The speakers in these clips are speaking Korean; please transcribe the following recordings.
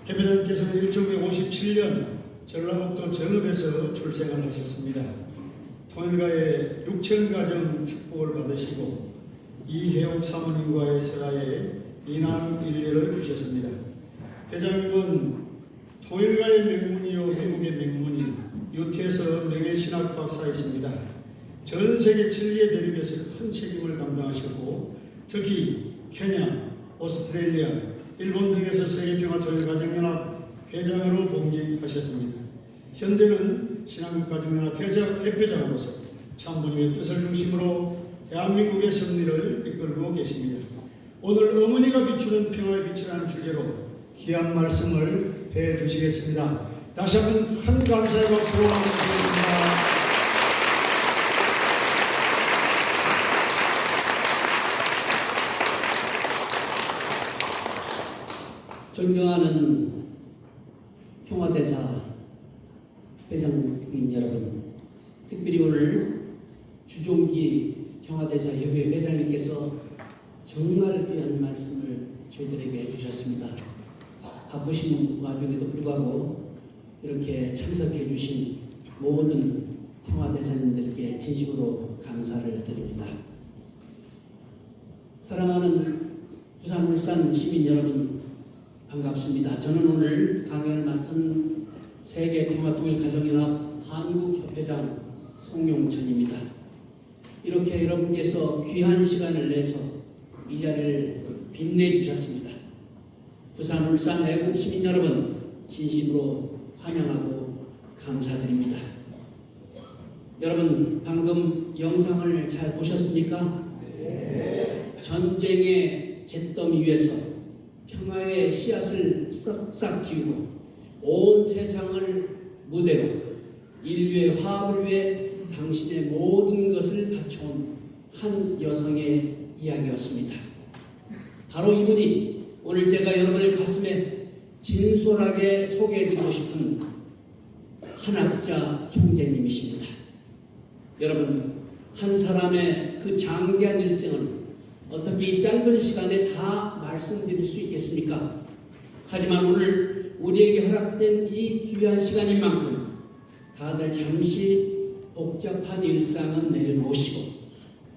회장께서는 1957년 전라북도 정읍에서 출생을 하셨습니다. 통일가의 육천가정 축복을 받으시고 이혜옥 사모님과의 서가에 이남 일녀를 두셨습니다. 회장님은 통일가의 명문이요 미국의 명문인 UT에서 명예신학 박사이십니다. 전 세계 진리의 대립에서 큰 책임을 감당하셨고 특히 케냐, 오스트레일리아, 일본 등에서 세계평화통일가정연합 회장으로 봉직하셨습니다. 현재는 신한국가정연합 회장으로서 참모님의 뜻을 중심으로 대한민국의 승리를 이끌고 계십니다. 오늘 어머니가 비추는 평화의 빛이라는 주제로 귀한 말씀을 해주시겠습니다. 다시 한번 큰 감사의 박수로 맞이하겠습니다. 존경하는 평화대사 회장님 여러분, 특별히 오늘 주종기 평화대사 협의회 회장님께서 정말 귀한 말씀을 저희들에게 해주셨습니다. 바쁘신 와중에도 불구하고 이렇게 참석해 주신 모든 평화대사님들께 진심으로 감사를 드립니다. 사랑하는 부산 울산 시민 여러분, 반갑습니다. 저는 오늘 강연을 맡은 세계평화통일가정연합 한국협회장 송용천입니다. 이렇게 여러분께서 귀한 시간을 내서 이 자리를 빛내주셨습니다. 부산 울산 애국 시민 여러분, 진심으로 환영하고 감사드립니다. 여러분, 방금 영상을 잘 보셨습니까? 네. 전쟁의 잿더미 위에서 평화의 씨앗을 싹싹 틔우고 온 세상을 무대로 인류의 화합을 위해 당신의 모든 것을 바쳐온 한 여성의 이야기였습니다. 바로 이분이 오늘 제가 여러분의 가슴에 진솔하게 소개해드리고 싶은 한학자 총재님이십니다. 여러분, 한 사람의 그 장대한 일생을 어떻게 이 짧은 시간에 다 말씀드릴 수 있겠습니까? 하지만 오늘 우리에게 허락된 이 귀한 시간인 만큼 다들 잠시 복잡한 일상은 내려놓으시고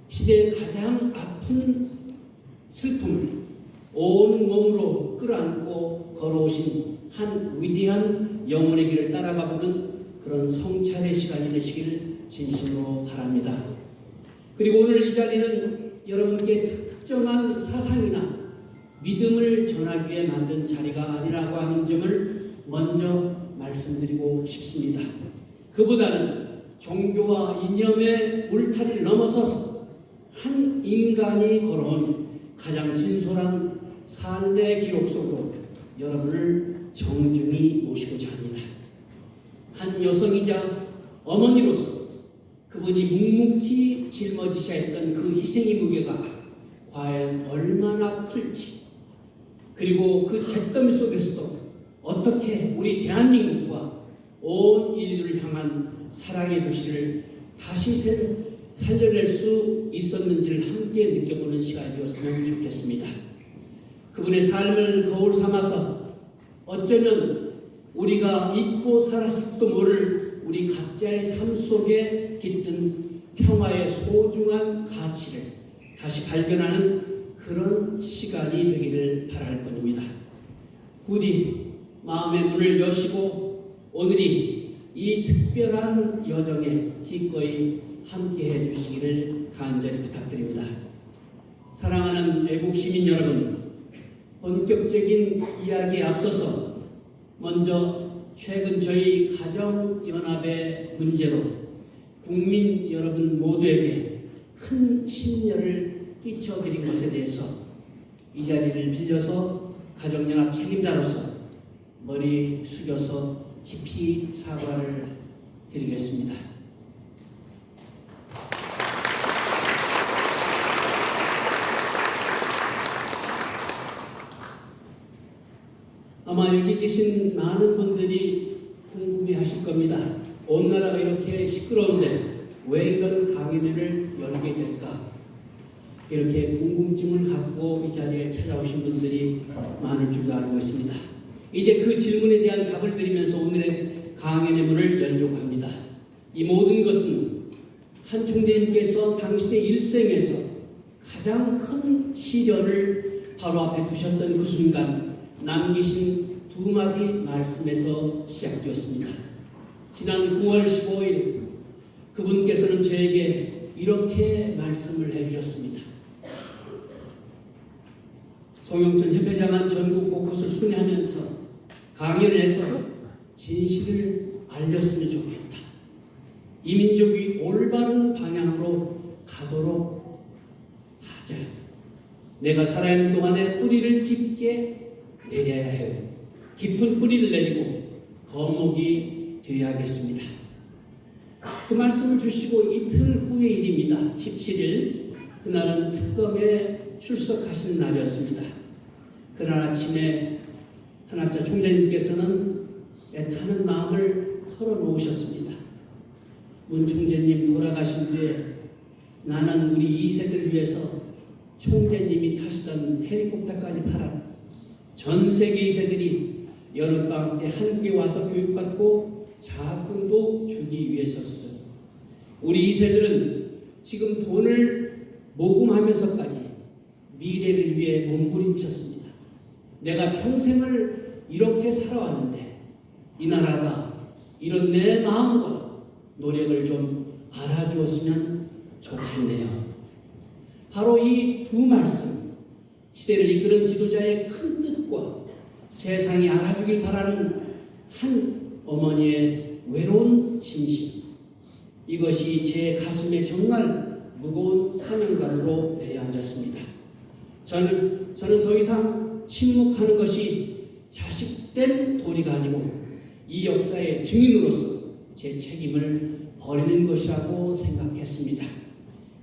시대의 가장 아픈 슬픔을 온 몸으로 끌어안고 걸어오신 한 위대한 영혼의 길을 따라가보는 그런 성찰의 시간이 되시길 진심으로 바랍니다. 그리고 오늘 이 자리는 여러분께 특정한 사상이나 믿음을 전하기 위해 만든 자리가 아니라고 하는 점을 먼저 말씀드리고 싶습니다. 그보다는 종교와 이념의 울타리를 넘어서서 한 인간이 걸어온 가장 진솔한 삶의 기록 속으로 여러분을 정중히 모시고자 합니다. 한 여성이자 어머니로서 그분이 묵묵히 짊어지셔야 했던 그 희생의 무게가 과연 얼마나 클지, 그리고 그 잿더미 속에서도 어떻게 우리 대한민국과 온 인류를 향한 사랑의 불씨를 다시 살려낼 수 있었는지를 함께 느껴보는 시간이 되었으면 좋겠습니다. 그분의 삶을 거울 삼아서 어쩌면 우리가 잊고 살았을지도 모를 우리 각자의 삶 속에 깃든 평화의 소중한 가치를 다시 발견하는 그런 시간이 되기를 바랄 뿐입니다. 부디 마음의 문을 여시고 오늘이 이 특별한 여정에 기꺼이 함께해 주시기를 간절히 부탁드립니다. 사랑하는 애국 시민 여러분, 본격적인 이야기에 앞서서 먼저 최근 저희 가정연합의 문제로 국민 여러분 모두에게 큰 심려를 끼쳐드린 것에 대해서 이 자리를 빌려서 가정연합 책임자로서 머리 숙여서 깊이 사과를 드리겠습니다. 아마 여기 계신 많은 분들이 궁금해하실 겁니다. 온 나라가 이렇게 시끄러운데 왜 이런 강의를 열게 될까? 이렇게 궁금증을 갖고 이 자리에 찾아오신 분들이 많을 줄 알고 있습니다. 이제 그 질문에 대한 답을 드리면서 오늘의 강연의 문을 열려고 합니다. 이 모든 것은 한 총재님께서 당신의 일생에서 가장 큰 시련을 바로 앞에 두셨던 그 순간 남기신 두 마디 말씀에서 시작되었습니다. 지난 9월 15일 그분께서는 저에게 이렇게 말씀을 해주셨습니다. 송영천 협회장은 전국 곳곳을 순회하면서 강연을 해서 진실을 알렸으면 좋겠다. 이 민족이 올바른 방향으로 가도록 하자. 내가 살아있는 동안에 뿌리를 깊게 내려야 해요. 깊은 뿌리를 내리고 거목이 되어야겠습니다. 그 말씀을 주시고 이틀 후의 일입니다. 17일 그날은 특검에 출석하시는 날이었습니다. 그날 아침에 한학자 총재님께서는 애타는 마음을 털어놓으셨습니다. 문 총재님 돌아가신 뒤에 나는 우리 2세들 위해서 총재님이 타시던 헬리콥터까지 팔아 전 세계 2세들이 여름방학 때 한국에 와서 교육받고 자금도 주기 위해서였어요. 우리 2세들은 지금 돈을 모금하면서까지 미래를 위해 몸부림쳤습니다. 내가 평생을 이렇게 살아왔는데 이 나라가 이런 내 마음과 노력을 좀 알아주었으면 좋겠네요. 바로 이 두 말씀, 시대를 이끄는 지도자의 큰 뜻과 세상이 알아주길 바라는 한 어머니의 외로운 진심, 이것이 제 가슴에 정말 무거운 사명감으로 내려앉았습니다. 저는 더 이상 침묵하는 것이 자식된 도리가 아니고 이 역사의 증인으로서 제 책임을 버리는 것이라고 생각했습니다.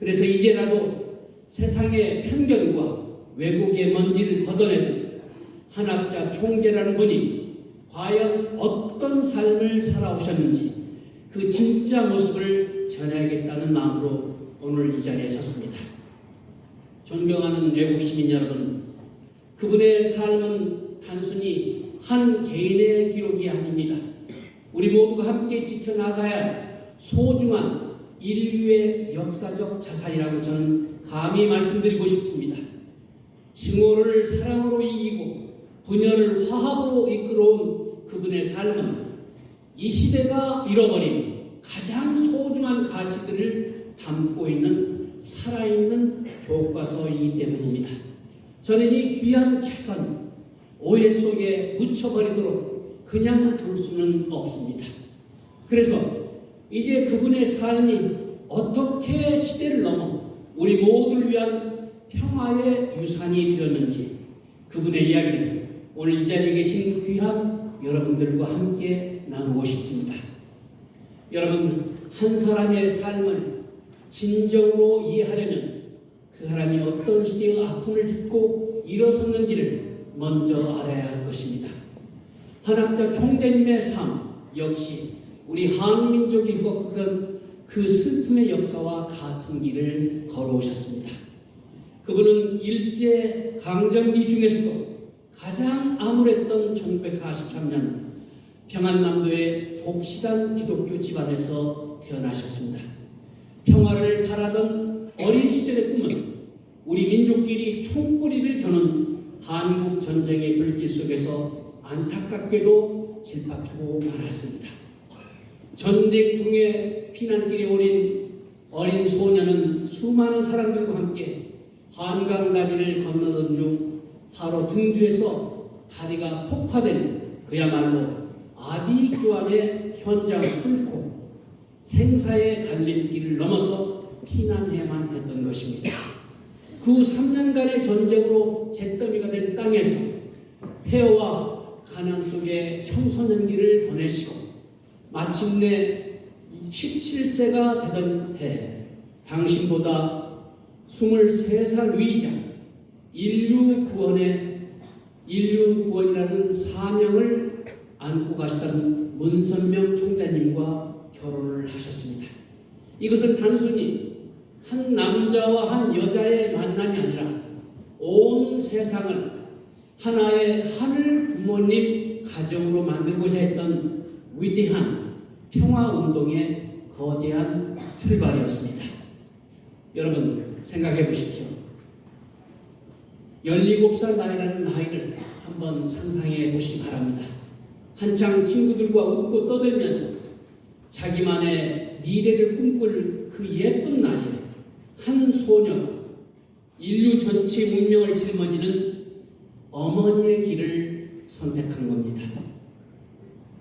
그래서 이제라도 세상의 편견과 왜곡의 먼지를 걷어내는 한학자 총재라는 분이 과연 어떤 삶을 살아오셨는지 그 진짜 모습을 전해야겠다는 마음으로 오늘 이 자리에 섰습니다. 존경하는 외국 시민 여러분, 그분의 삶은 단순히 한 개인의 기록이 아닙니다. 우리 모두가 함께 지켜나가야 할 소중한 인류의 역사적 자산이라고 저는 감히 말씀드리고 싶습니다. 증오를 사랑으로 이기고 분열을 화합으로 이끌어온 그분의 삶은 이 시대가 잃어버린 가장 소중한 가치들을 담고 있는 살아있는 교과서이기 때문입니다. 저는 이 귀한 자산 오해 속에 묻혀버리도록 그냥 둘 수는 없습니다. 그래서 이제 그분의 삶이 어떻게 시대를 넘어 우리 모두를 위한 평화의 유산이 되었는지 그분의 이야기를 오늘 이 자리에 계신 귀한 여러분들과 함께 나누고 싶습니다. 여러분, 한 사람의 삶을 진정으로 이해하려면 그 사람이 어떤 시대의 아픔을 딛고 일어섰는지를 먼저 알아야 할 것입니다. 한학자 총재님의 삶 역시 우리 한민족이 겪었던 그 슬픔의 역사와 같은 길을 걸어오셨습니다. 그분은 일제 강점기 중에서도 가장 암울했던 1943년 평안남도의 독실한 기독교 집안에서 태어나셨습니다. 평화를 바라던 어린 시절의 꿈은 우리 민족끼리 총뿌리를 겨눈 한국 전쟁의 불길 속에서 안타깝게도 질밥히고 말았습니다. 전쟁통의 피난길에 오린 어린 소녀는 수많은 사람들과 함께 한강 다리를 건너던 중 바로 등 뒤에서 다리가 폭파된 그야말로 아비규환의 현장을 뚫고 생사의 갈림길을 넘어서 피난해야만 했던 것입니다. 그 3년간의 전쟁으로 잿더미가 된 땅에서 폐허와 가난 속에 청소년기를 보내시고 마침내 17세가 되던 해 당신보다 23살 위이자 인류 구원이라는 사명을 안고 가시던 문선명 총장님과 결혼을 하셨습니다. 이것은 단순히 한 남자와 한 여자의 만남이 아니라 온 세상을 하나의 하늘 부모님 가정으로 만들고자 했던 위대한 평화운동의 거대한 출발이었습니다. 여러분 생각해 보십시오. 17살 나이라는 나이를 한번 상상해 보시기 바랍니다. 한창 친구들과 웃고 떠들면서 자기만의 미래를 꿈꿀 그 예쁜 나이에 한 소녀가 인류 전체 운명을 짊어지는 어머니의 길을 선택한 겁니다.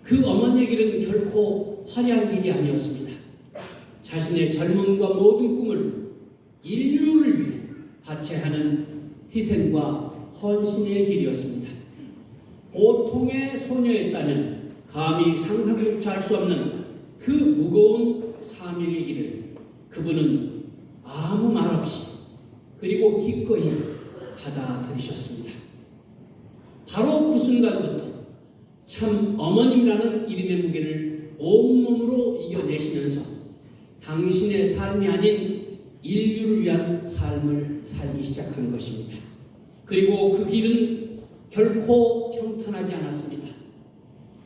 그 어머니의 길은 결코 화려한 길이 아니었습니다. 자신의 젊음과 모든 꿈을 인류를 위해 바쳐야 하는 희생과 헌신의 길이었습니다. 보통의 소녀였다면 감히 상상조차 할 수 없는 그 무거운 사명의 길을 그분은 아무 말 없이 그리고 기꺼이 받아들이셨습니다. 바로 그 순간부터 참 어머님이라는 이름의 무게를 온몸으로 이겨내시면서 당신의 삶이 아닌 인류를 위한 삶을 살기 시작한 것입니다. 그리고 그 길은 결코 평탄하지 않았습니다.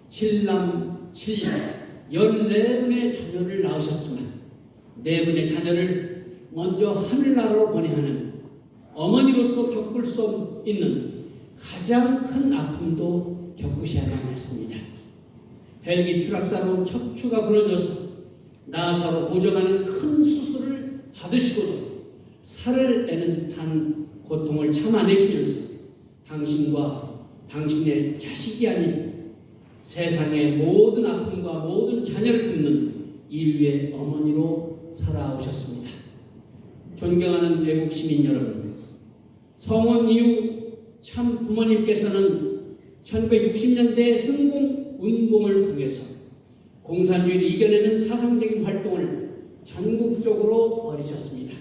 7남 7녀 14분의 자녀를 낳으셨지만 4분의 자녀를 먼저 하늘나라로 보내야 하는 어머니로서 겪을 수 있는 가장 큰 아픔도 겪으셔야만 했습니다. 헬기 추락사로 척추가 부러져서 나사로 고정하는 큰 수술을 받으시고도 살을 내는 듯한 고통을 참아내시면서 당신과 당신의 자식이 아닌 세상의 모든 아픔과 모든 자녀를 품는 인류의 어머니로 살아오셨습니다. 존경하는 외국 시민 여러분, 성원 이후 참 부모님께서는 1960년대 성공 운동을 통해서 공산주의를 이겨내는 사상적인 활동을 전국적으로 벌이셨습니다.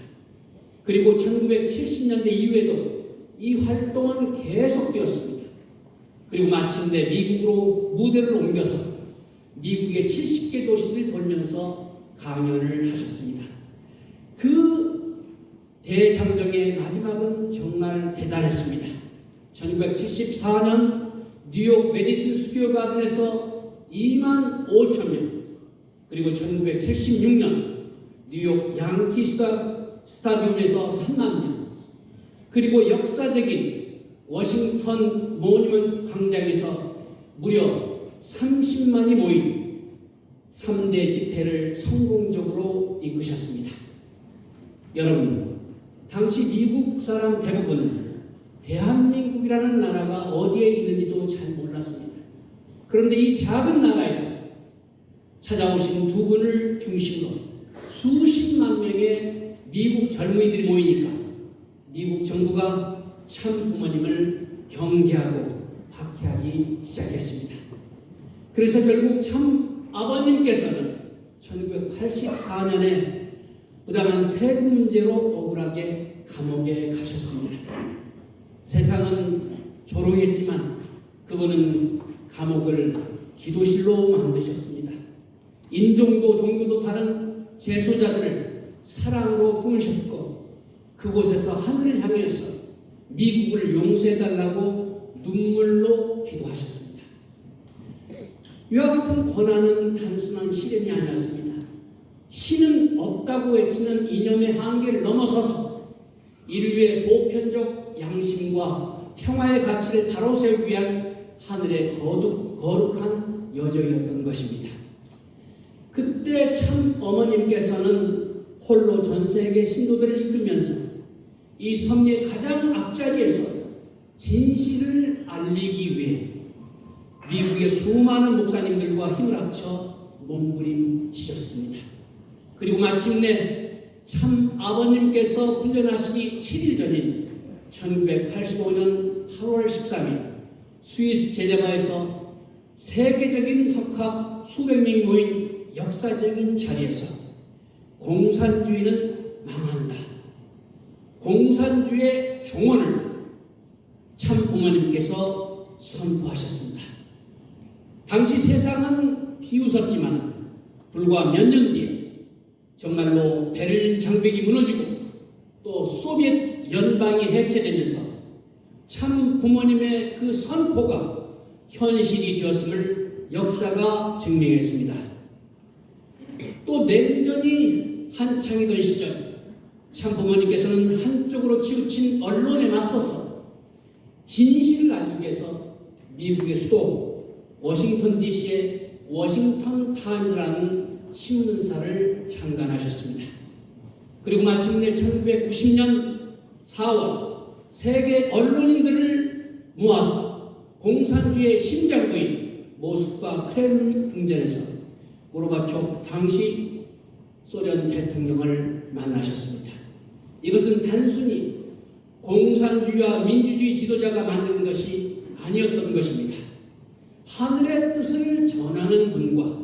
그리고 1970년대 이후에도 이 활동은 계속되었습니다. 그리고 마침내 미국으로 무대를 옮겨서 미국의 70개 도시를 돌면서 강연을 하셨습니다. 그 대장정의 마지막은 정말 대단했습니다. 1974년 뉴욕 메디슨 스퀘어 가든에서 2만 5천 명, 그리고 1976년 뉴욕 양키 스타디움에서 3만 명, 그리고 역사적인 워싱턴 모뉴먼트 광장에서 무려 30만이 모인 3대 집회를 성공적으로 이끄셨습니다. 여러분, 당시 미국 사람 대부분은 대한민국이라는 나라가 어디에 있는지도 잘 몰랐습니다. 그런데 이 작은 나라에서 찾아오신 두 분을 중심으로 수십만 명의 미국 젊은이들이 모이니까 미국 정부가 참 부모님을 경계하고 박해하기 시작했습니다. 그래서 결국 참 아버님께서는 1984년에 부당한 세금 문제로 억울하게 감옥에 가셨습니다. 세상은 조롱했지만 그분은 감옥을 기도실로 만드셨습니다. 인종도 종교도 다른 재소자들을 사랑으로 품으셨고 그곳에서 하늘을 향해서 미국을 용서해달라고 눈물로 기도하셨습니다. 이와 같은 고난은 단순한 시련이 아니었습니다. 신은 없다고 외치는 이념의 한계를 넘어서서 인류의 보편적 양심과 평화의 가치를 바로 세우기 위한 하늘의 거룩한 여정이었던 것입니다. 그때 참 어머님께서는 홀로 전 세계 신도들을 이끌면서 이 섭리의 가장 앞자리에서 진실을 알리기 위해 미국의 수많은 목사님들과 힘을 합쳐 몸부림치셨습니다. 그리고 마침내 참 아버님께서 풀려나시기 7일 전인 1985년 8월 13일 스위스 제네바에서 세계적인 석학 수백 명이 모인 역사적인 자리에서 공산주의는 망한다, 공산주의의 종언을 참 부모님께서 선포하셨습니다. 당시 세상은 비웃었지만 불과 몇 년 뒤에 정말로 베를린 장벽이 무너지고 또 소비에트 연방이 해체되면서 참 부모님의 그 선포가 현실이 되었음을 역사가 증명했습니다. 또 냉전이 한창이던 시절 참부모님께서는 한쪽으로 치우친 언론에 맞서서 진실을 알리기 위해서 미국의 수도 워싱턴 DC의 워싱턴 타임즈라는 신문사를 창간하셨습니다. 그리고 마침내 1990년 4월 세계 언론인들을 모아서 공산주의의 심장부인 모스크바 크렘린 궁전에서 고르바초프 당시 소련 대통령을 만나셨습니다. 이것은 단순히 공산주의와 민주주의 지도자가 만든 것이 아니었던 것입니다. 하늘의 뜻을 전하는 분과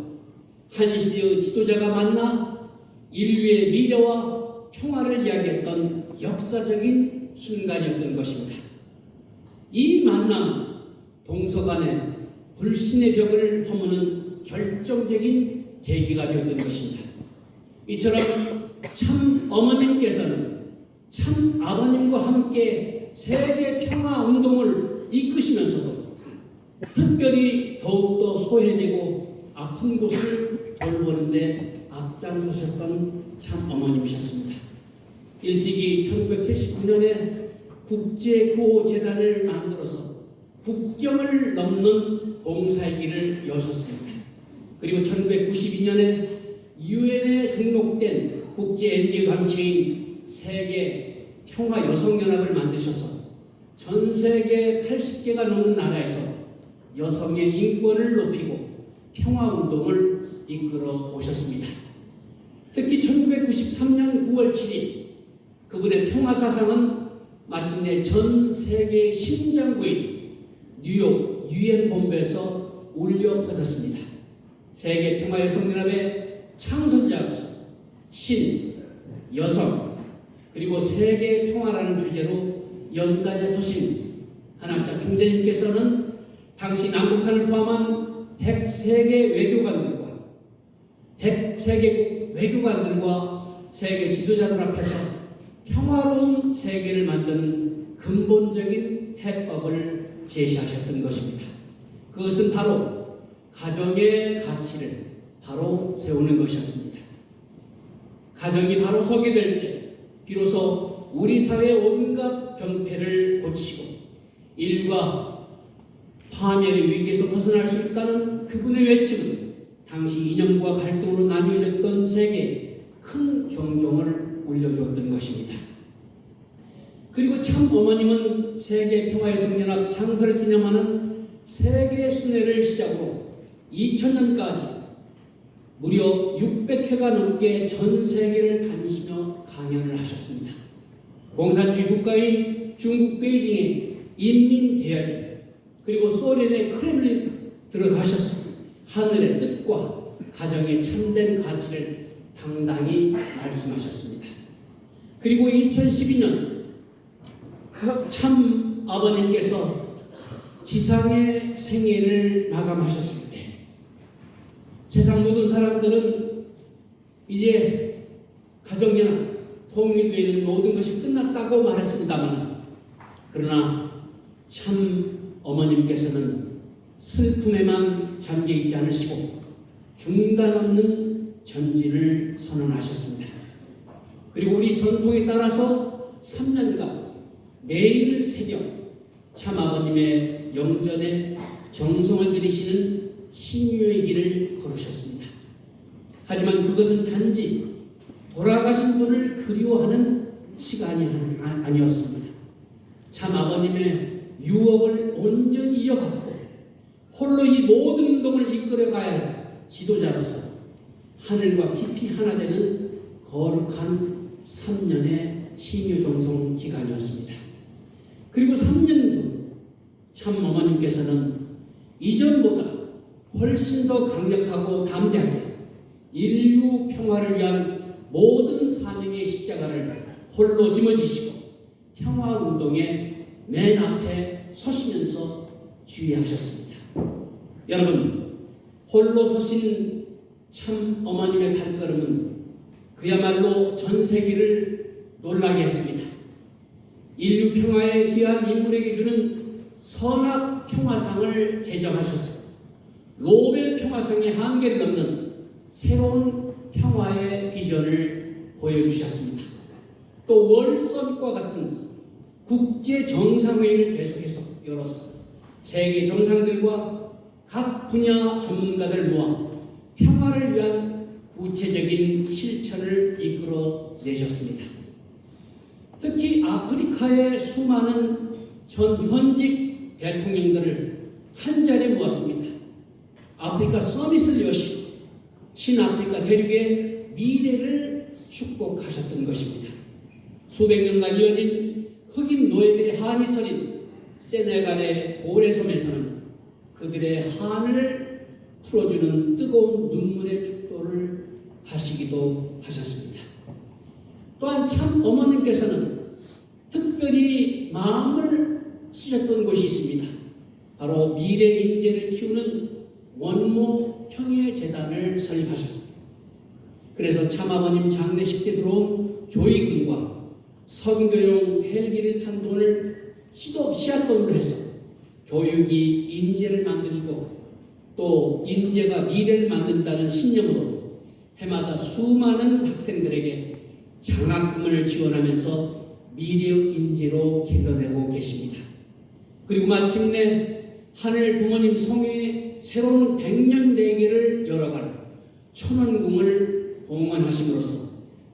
한시의 지도자가 만나 인류의 미래와 평화를 이야기했던 역사적인 순간이었던 것입니다. 이 만남은 동서간의 불신의 벽을 허무는 결정적인 계기가 되었던 것입니다. 이처럼 참 어머님께서는 참 아버님과 함께 세계 평화 운동을 이끄시면서도 특별히 더욱더 소외되고 아픈 곳을 돌보는데 앞장서셨던 참 어머님이셨습니다. 일찍이 1979년에 국제구호재단을 만들어서 국경을 넘는 봉사의 길을 여셨습니다. 그리고 1992년에 유엔에 등록된 국제 NGO 단체인 세계 평화 여성연합을 만드셔서 전 세계 80개가 넘는 나라에서 여성의 인권을 높이고 평화운동을 이끌어 오셨습니다. 특히 1993년 9월 7일 그분의 평화사상은 마침내 전 세계 심장부인 뉴욕 유엔 본부에서 울려 퍼졌습니다. 세계 평화여성연합의 창설자로서 신, 여성, 그리고 세계 평화라는 주제로 연단에 서신 한학자 총재님께서는 당시 남북한을 포함한 103개 외교관들과 103개국 외교관들과 세계 지도자들 앞에서 평화로운 세계를 만드는 근본적인 해법을 제시하셨던 것입니다. 그것은 바로 가정의 가치를 바로 세우는 것이었습니다. 가정이 바로 서게 될 때 비로소 우리 사회의 온갖 병폐를 고치고 인류가 파멸의 위기에서 벗어날 수 있다는 그분의 외침은 당시 이념과 갈등으로 나뉘어졌던 세계에 큰 경종을 울려주었던 것입니다. 그리고 참 어머님은 세계 평화여성연합 창설 기념하는 세계 순회를 시작으로 2000년까지 무려 600회가 넘게 전 세계를 다니시며 강연을 하셨습니다. 공산주의 국가인 중국 베이징의 인민대학에 그리고 소련의 크렘린 들어가셔서 하늘의 뜻과 가정의 참된 가치를 당당히 말씀하셨습니다. 그리고 2012년 참 아버님께서 지상의 생애를 마감하셨을 때 세상 모든 사람들은 이제 가정연합, 통일 외에는 모든 것이 끝났다고 말했습니다만 그러나 참 어머님께서는 슬픔에만 잠겨있지 않으시고 중단 없는 전진을 선언하셨습니다. 그리고 우리 전통에 따라서 3년간 매일 새벽 참 아버님의 영전에 정성을 들이시는 신유의 길을 걸으셨습니다. 하지만 그것은 단지 돌아가신 분을 그리워하는 시간이 아니었습니다. 참 아버님의 유업을 온전히 이어받고 홀로 이 모든 운동을 이끌어가야 할 지도자로서 하늘과 깊이 하나 되는 거룩한 3년의 신유정성 기간이었습니다. 그리고 3년 후 참 어머님께서는 이전보다 훨씬 더 강력하고 담대하게 인류 평화를 위한 모든 사명의 십자가를 홀로 짊어지시고 평화운동의 맨 앞에 서시면서 주의하셨습니다. 여러분, 홀로 서신 참 어머님의 발걸음은 그야말로 전 세계를 놀라게 했습니다. 인류 평화에 기여한 인물에게 주는 선악 평화상을 제정하셔서 노벨 평화상의 한계를 넘는 새로운 평화의 비전을 보여주셨습니다. 또 월서밋과 같은 국제 정상회의를 계속해서 열어서 세계 정상들과 각 분야 전문가들 모아 평화를 위한 구체적인 실천을 이끌어내셨습니다. 특히 아프리카의 수많은 현직 대통령들을 한자리에 모았습니다. 아프리카 서밋을 여시고 신아프리카 대륙의 미래를 축복하셨던 것입니다. 수백 년간 이어진 흑인 노예들의 한이 서린 세네갈의 고래섬에서는 그들의 한을 풀어주는 뜨거운 눈물의 축도를 하시기도 하셨습니다. 또한 참 어머님께서는 특별히 마음을 쓰셨던 곳이 있습니다. 바로 미래 인재를 키우는 원모 평예재단을 설립하셨습니다. 그래서 참아버님 장례식 때 들어온 조의금과 선교용 헬기를 탄 돈을 시도 없이 샷돈으로 해서 교육이 인재를 만들고 또 인재가 미래를 만든다는 신념으로 해마다 수많은 학생들에게 장학금을 지원하면서 미래의 인재로 길러내고 계십니다. 그리고 마침내 하늘 부모님 성회에 새로운 100년 대계를 열어갈 천원궁을 봉헌하심으로써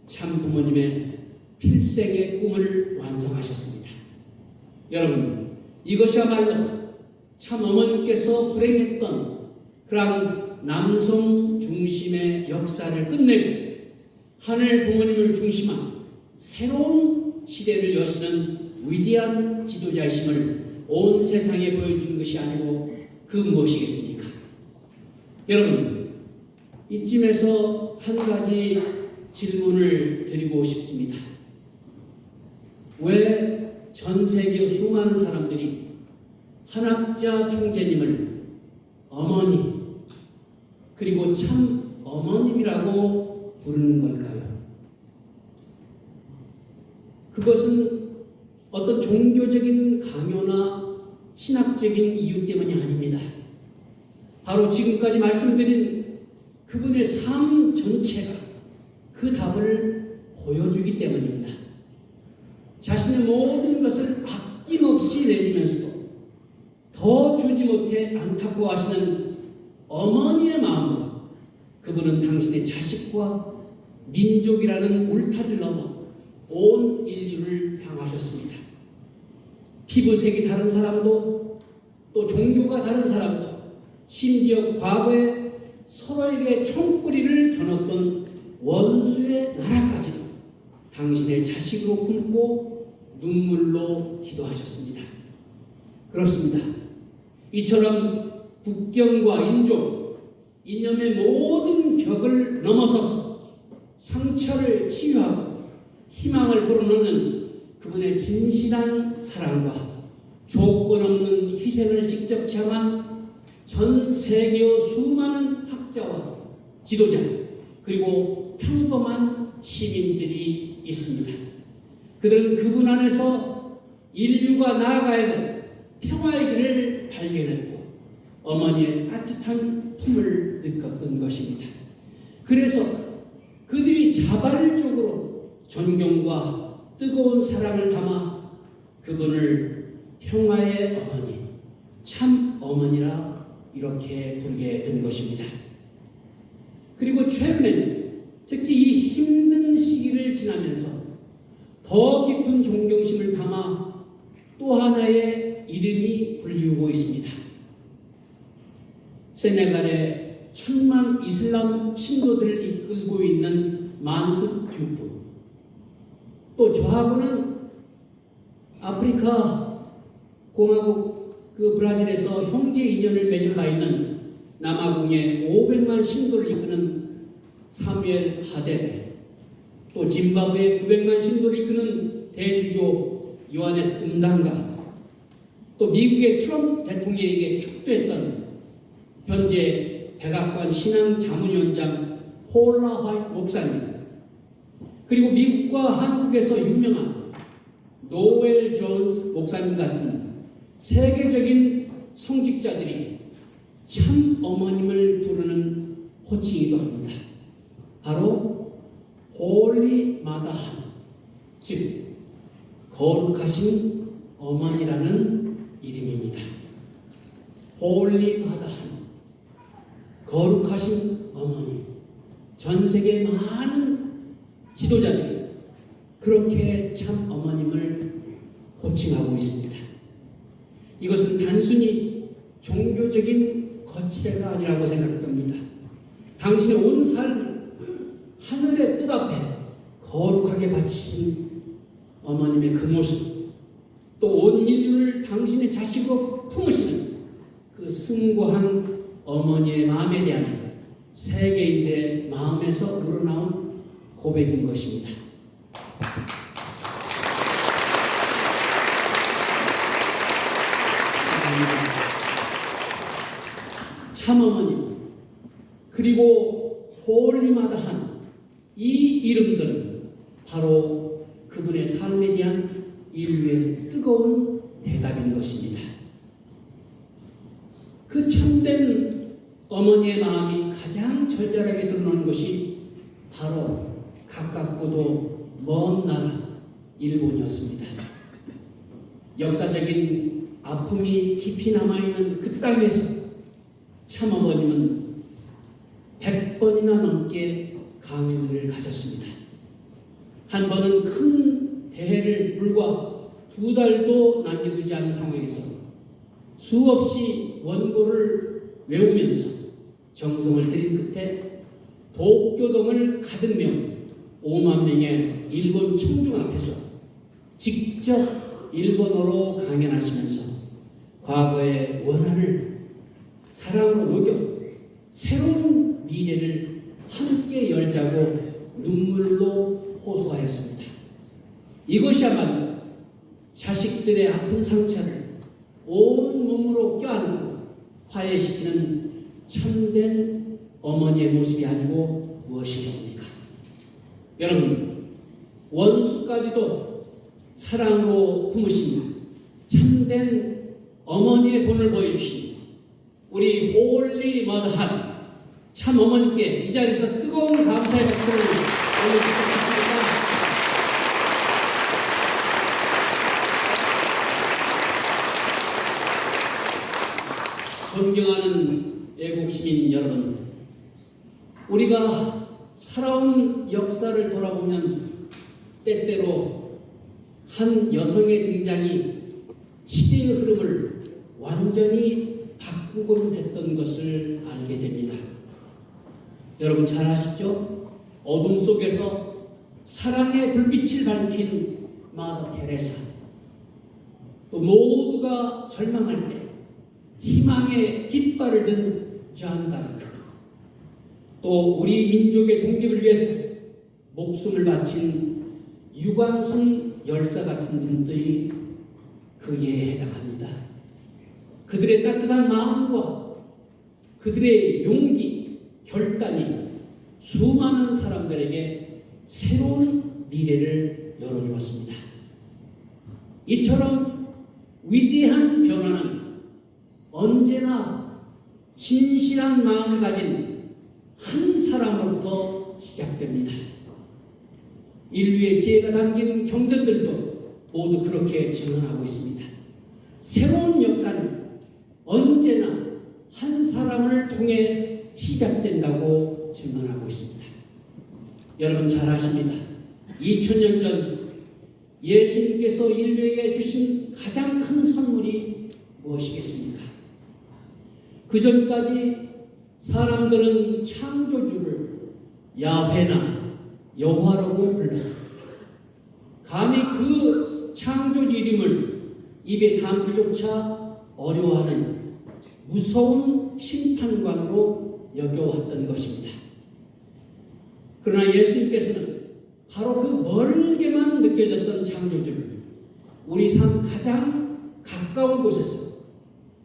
참 부모님의 필생의 꿈을 완성하셨습니다. 여러분, 이것이야말로 참 어머님께서 불행했던 그런 남성 중심의 역사를 끝내고 하늘 부모님을 중심한 새로운 시대를 여시는 위대한 지도자이심을 온 세상에 보여준 것이 아니고 그 무엇이겠습니까? 여러분, 이쯤에서 한 가지 질문을 드리고 싶습니다. 왜 전 세계 수많은 사람들이 한학자 총재님을 어머니 그리고 참 어머님이라고 부르는 걸까요? 그것은 어떤 종교적인 강요나 신학적인 이유 때문이 아닙니다. 바로 지금까지 말씀드린 그분의 삶 전체가 그 답을 보여주기 때문입니다. 자신의 모든 것을 아낌없이 내주면서도 더 주지 못해 안타까워하시는 어머니의 마음으로 그분은 당신의 자식과 민족이라는 울타리를 넘어 온 인류를 향하셨습니다. 피부색이 다른 사람도 또 종교가 다른 사람도 심지어 과거에 서로에게 총뿌리를 겨눴던 원수의 나라까지도 당신의 자식으로 품고 눈물로 기도하셨습니다. 그렇습니다. 이처럼 국경과 인종, 이념의 모든 벽을 넘어서서 상처를 치유하고 희망을 불어넣는 그분의 진실한 사랑과 조건 없는 희생을 직접 체험한 전 세계의 수많은 학자와 지도자 그리고 평범한 시민들이 있습니다. 그들은 그분 안에서 인류가 나아가야 할 평화의 길을 발견했고 어머니의 따뜻한 품을 느꼈던 것입니다. 그래서 그들이 자발적으로 존경과 뜨거운 사랑을 담아 그분을 평화의 어머니, 참 어머니라 이렇게 부르게 된 것입니다. 그리고 최근에는 특히 이 힘든 시기를 지나면서 더 깊은 존경심을 담아 또 하나의 이름이 불리우고 있습니다. 세네갈의 천만 이슬람 신도들을 이끌고 있는 만수 듀프, 또 저하고는 아프리카 공화국 그 브라질에서 형제 인연을 맺은 바 있는 남아공의 500만 신도를 이끄는 사무엘 하데베, 또 짐바브웨 900만 신도를 이끄는 대주교 요하네스 음당가, 또 미국의 트럼프 대통령에게 축도했던 현재 백악관 신앙 자문위원장 폴라 화이트 목사님, 그리고 미국과 한국에서 유명한 노엘 존스 목사님 같은 세계적인 성직자들이 참 어머님을 부르는 호칭이기도 합니다. 바로 홀리 마다한, 즉 거룩하신 어머니라는 이름입니다. 홀리 마다한, 거룩하신 어머니. 전 세계 많은 지도자들이 그렇게 참 어머님을 호칭하고 있습니다. 이것은 단순히 종교적인 거칠애가 아니라고 생각됩니다. 당신의 온 삶을 하늘의 뜻 앞에 거룩하게 바치신 어머님의 그 모습, 또 온 인류를 당신의 자식으로 품으시는 그 숭고한 어머니의 마음에 대한 세계인들의 마음에서 우러나온 고백인 것입니다. 참 어머님, 그리고 홀리마다한 이 이름들은 바로 그분의 삶에 대한 인류의 뜨거운 대답인 것입니다. 그 참된 어머니의 마음이 가장 절절하게 드러나는 것이 바로 가깝고도 먼 나라 일본이었습니다. 역사적인 아픔이 깊이 남아있는 그 땅에서 참 어머님은 100번이나 넘게 강연을 가졌습니다. 한 번은 큰 대회를 불과 2달도 남겨두지 않은 상황에서 수없이 원고를 외우면서 정성을 들인 끝에 도쿄돔을 가득 메운 5만 명의 일본 청중 앞에서 직접 일본어로 강연하시면서 과거의 원한을 사랑으로 녹여 새로운 미래를 함께 열자고 눈물로 호소하였습니다. 이것이야말로 자식들의 아픈 상처를 온 몸으로 껴안고 화해시키는 참된 어머니의 모습이 아니고 무엇이겠습니까? 여러분, 원수까지도 사랑으로 품으신 참된 어머니의 본을 보여주신 우리 홀리 머더한 참 어머님께 이 자리에서 뜨거운 감사의 박수를 올려드리겠습니다. 존경하는 애국시민 여러분, 우리가 살아온 역사를 돌아보면 때때로 한 여성의 등장이 시대의 흐름을 완전히 바꾸곤 했던 것을 알게 됩니다. 여러분 잘 아시죠? 어둠 속에서 사랑의 불빛을 밝힌 마더 테레사, 또 모두가 절망할 때 희망의 깃발을 든 잔 다르크, 또 우리 민족의 독립을 위해서 목숨을 바친 유광순 열사 같은 분들이 그에 해당합니다. 그들의 따뜻한 마음과 그들의 용기, 결단이 수많은 사람들에게 새로운 미래를 열어주었습니다. 이처럼 위대한 변화는 언제나 진실한 마음을 가진 한 사람으로부터 시작됩니다. 인류의 지혜가 담긴 경전들도 모두 그렇게 증언하고 있습니다. 새로운 역사는 언제나 한 사람을 통해 시작된다고 증언하고 있습니다. 여러분 잘 아십니다. 2000년 전 예수님께서 인류에게 주신 가장 큰 선물이 무엇이겠습니까? 그 전까지 사람들은 창조주를 야훼나 여호와라고 불렀습니다. 감히 그 창조주 이름을 입에 담기조차 어려워하는 무서운 심판관으로 여겨왔던 것입니다. 그러나 예수님께서는 바로 그 멀게만 느껴졌던 창조주를 우리 삶 가장 가까운 곳에서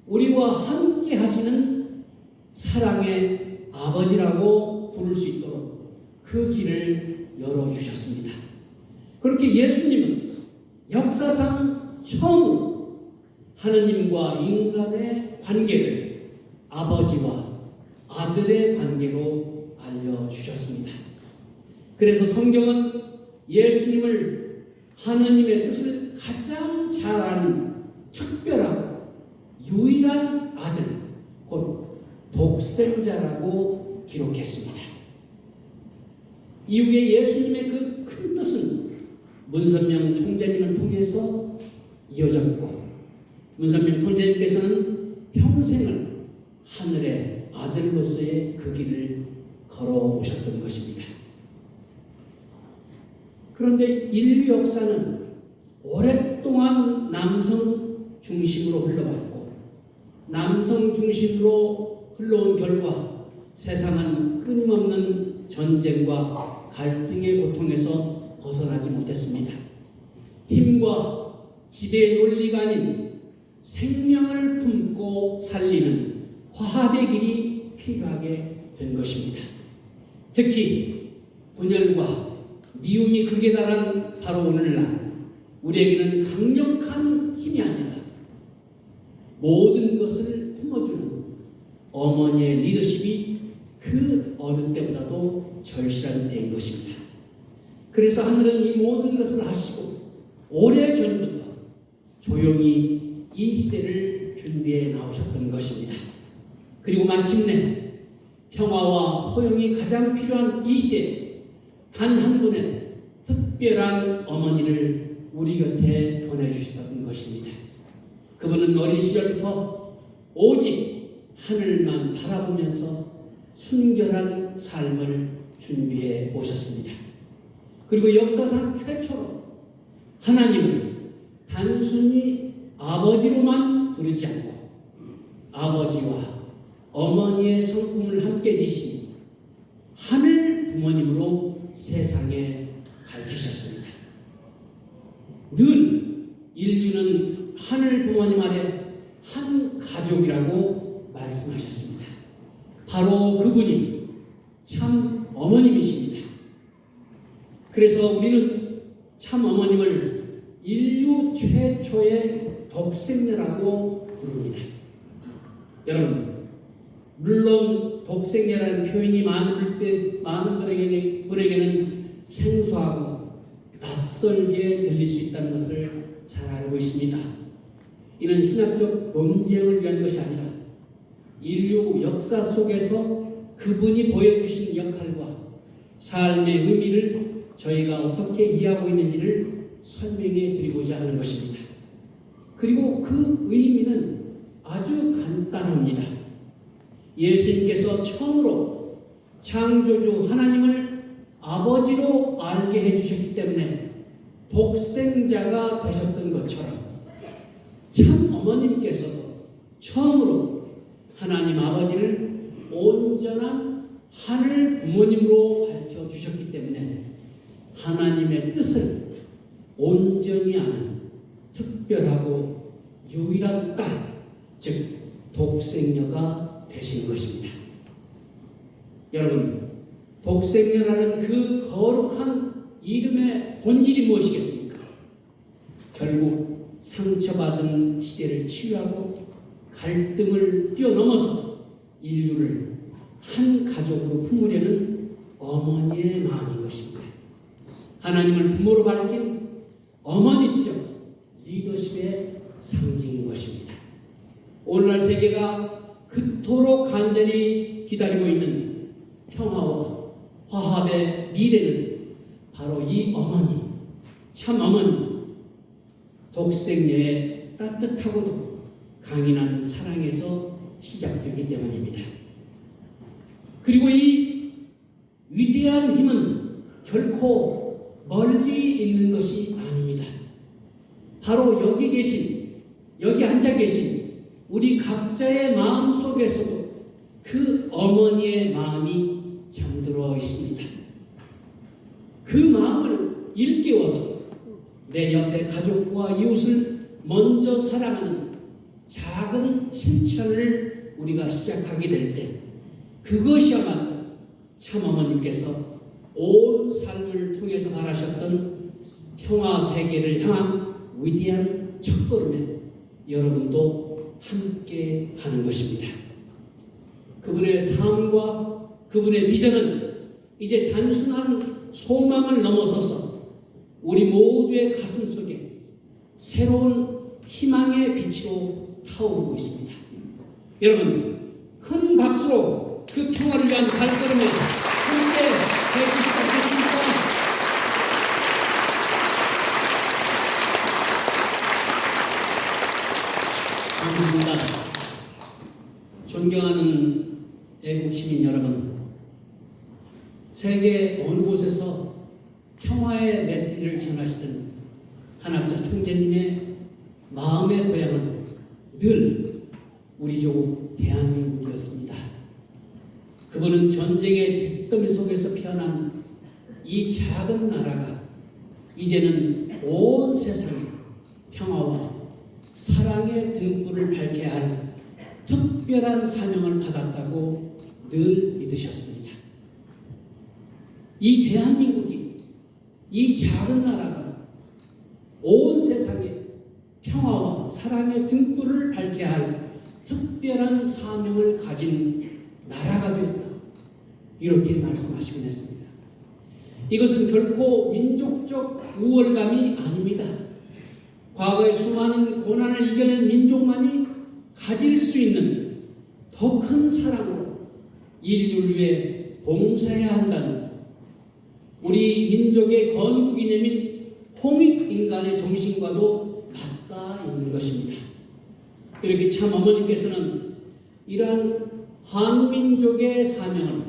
우리와 함께 하시는 사랑의 아버지라고 부를 수 있도록 그 길을 열어주셨습니다. 그렇게 예수님은 역사상 처음으로 하느님과 인간의 관계를 아버지와 아들의 관계로 알려주셨습니다. 그래서 성경은 예수님을 하느님의 뜻을 가장 잘 아는 특별하고 유일한 아들, 곧 독생자라고 기록했습니다. 이후에 예수님의 그 큰 뜻은 문선명 총재님을 통해서 이어졌고, 문선명 총재님께서는 평생을 하늘의 아들로서의 그 길을 걸어오셨던 것입니다. 그런데 인류 역사는 오랫동안 남성 중심으로 흘러왔고, 남성 중심으로 흘러온 결과 세상은 끊임없는 전쟁과 갈등의 고통에서 벗어나지 못했습니다. 힘과 지배의 논리가 아닌 생명을 품고 살리는 화합의 길이 필요하게 된 것입니다. 특히 분열과 미움이 극에 달한 바로 오늘날 우리에게는 강력한 힘이 아니라 모든 것을 품어주는 어머니의 리더십이 그 어느 때보다도 절실한 때인 것입니다. 그래서 하늘은 이 모든 것을 아시고 오래전부터 조용히 이 시대를 준비해 나오셨던 것입니다. 그리고 마침내 평화와 포용이 가장 필요한 이 시대에 단 한 분의 특별한 어머니를 우리 곁에 보내주셨던 것입니다. 그분은 어린 시절부터 오직 하늘만 바라보면서 순결한 삶을 준비해 오셨습니다. 그리고 역사상 최초로 하나님을 단순히 아버지로만 부르지 않고 아버지와 어머니의 성품을 함께 지신 하늘 부모님으로 세상에 밝히셨습니다. 늘 인류는 하늘 부모님 아래 한 가족이라고 말씀하셨습니다. 바로 그분이 참 어머님이십니다. 그래서 우리는 참 어머님을 인류 최초의 독생녀라고 부릅니다. 여러분, 물론 독생녀라는 표현이 많은 분에게는 생소하고 낯설게 들릴 수 있다는 것을 잘 알고 있습니다. 이는 신학적 논쟁을 위한 것이 아니라 인류 역사 속에서 그분이 보여주신 역할과 삶의 의미를 저희가 어떻게 이해하고 있는지를 설명해 드리고자 하는 것입니다. 그리고 그 의미는 아주 간단합니다. 예수님께서 처음으로 창조주 하나님을 아버지로 알게 해주셨기 때문에 독생자가 되셨던 것처럼 참 어머님께서도 처음으로 하나님 아버지를 온전한 하늘 부모님으로 밝혀주셨기 때문에 하나님의 뜻을 온전히 아는 특별하고 유일한 딸, 즉 독생녀가 되신 것입니다. 여러분, 독생녀라는 그 거룩한 이름의 본질이 무엇이겠습니까? 결국 상처받은 시대를 치유하고 갈등을 뛰어넘어서 인류를 한 가족으로 품으려는 어머니의 마음인 것입니다. 하나님을 부모로 밝힌 어머니적 리더십의 상징인 것입니다. 오늘날 세계가 그토록 간절히 기다리고 있는 평화와 화합의 미래는 바로 이 어머니, 참 어머니, 독생녀의 따뜻하고도 강인한 사랑에서 시작되기 때문입니다. 그리고 이 위대한 힘은 결코 멀리 있는 것이 아닙니다. 바로 여기 앉아 계신 우리 각자의 마음 속에서도 그 어머니의 마음이 잠들어 있습니다. 그 마음을 일깨워서 내 옆에 가족과 이웃을 먼저 사랑하는 작은 실천을 우리가 시작하게 될 때 그것이야말로 참 어머님께서 온 삶을 통해서 말하셨던 평화 세계를 향한 위대한 첫걸음에 여러분도 함께 하는 것입니다. 그분의 삶과 그분의 비전은 이제 단순한 소망을 넘어서서 우리 모두의 가슴 속에 새로운 희망의 빛으로 타오르고 있습니다. 여러분, 큰 박수로 그 평화를 위한 발걸음에 함께 해주시지 않겠습니까? 감사합니다. 존경하는 애국 시민 여러분, 세계 어느 곳에서 평화의 메시지를 전하시던 한학자 총재님의 마음의 고향은 늘 우리 조국 대한민국이었습니다. 그분은 전쟁의 잿더미 속에서 피어난 이 작은 나라가 이제는 온 세상에 평화와 사랑의 등불을 밝혀야 할 특별한 사명을 받았다고 늘 믿으셨습니다. 이 대한민국이, 이 작은 나라가 온 세상에 평화와 사랑의 등불을 밝혀야 할 특별한 사명을 가진 나라가 되었다, 이렇게 말씀하시곤 했습니다. 이것은 결코 민족적 우월감이 아닙니다. 과거의 수많은 고난을 이겨낸 민족만이 가질 수 있는 더 큰 사랑으로 인류를 위해 봉사해야 한다는 우리 민족의 건국 이념인 홍익인간의 정신과도 맞닿아 있는 것입니다. 이렇게 참 어머니께서는 이러한 한민족의 사명을